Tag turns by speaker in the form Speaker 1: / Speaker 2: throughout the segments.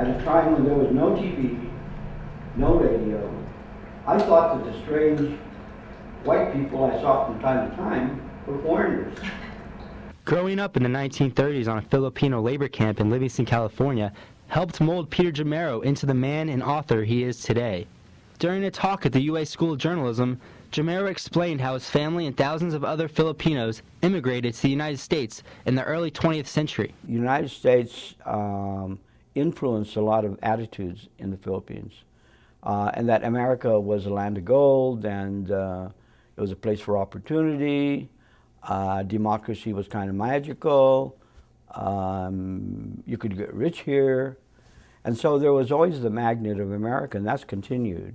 Speaker 1: at a time when there was no TV, no radio, I thought that the strange white people I saw from time to time were foreigners.
Speaker 2: Growing up in the 1930s on a Filipino labor camp in Livingston, California, helped mold Peter Jamero into the man and author he is today. During a talk at the UA School of Journalism, Jamero explained how his family and thousands of other Filipinos immigrated to the United States in the early 20th century.
Speaker 1: The United States influenced a lot of attitudes in the Philippines, and that America was a land of gold, and it was a place for opportunity. Democracy was kind of magical. You could get rich here. And so there was always the magnet of America, and that's continued.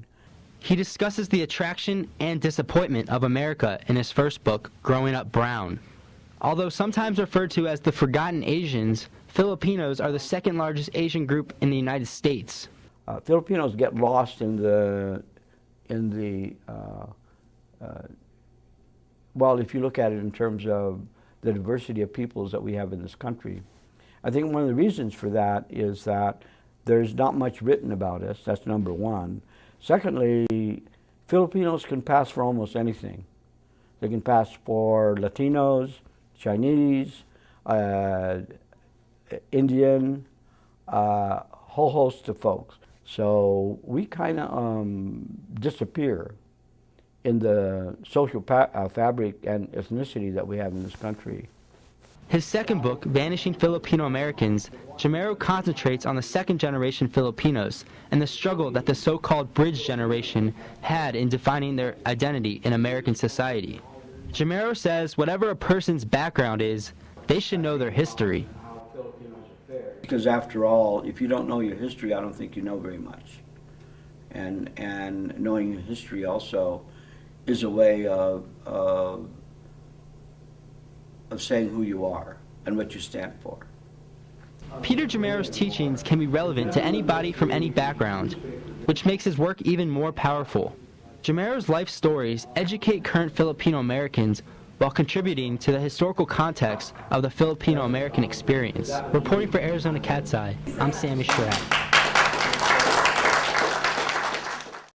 Speaker 2: He discusses the attraction and disappointment of America in his first book, Growing Up Brown. Although sometimes referred to as the Forgotten Asians, Filipinos are the second largest Asian group in the United States.
Speaker 1: Filipinos get lost in well, if you look at it in terms of the diversity of peoples that we have in this country. I think one of the reasons for that is that there's not much written about us. That's number one. Secondly, Filipinos can pass for almost anything. They can pass for Latinos, Chinese, Indian, whole host of folks. So we kind of disappear in the social fabric and ethnicity that we have in this country.
Speaker 2: His second book, Vanishing Filipino Americans, Jamero concentrates on the second-generation Filipinos and the struggle that the so-called bridge generation had in defining their identity in American society. Jamero says whatever a person's background is, they should know their history.
Speaker 1: Because after all, if you don't know your history, I don't think you know very much. And knowing your history also is a way of saying who you are and what you stand for.
Speaker 2: Peter Jamero's teachings can be relevant to anybody from any background, which makes his work even more powerful. Jamero's life stories educate current Filipino Americans while contributing to the historical context of the Filipino American experience. Reporting for Arizona Cat's Eye, I'm Samey Charapp.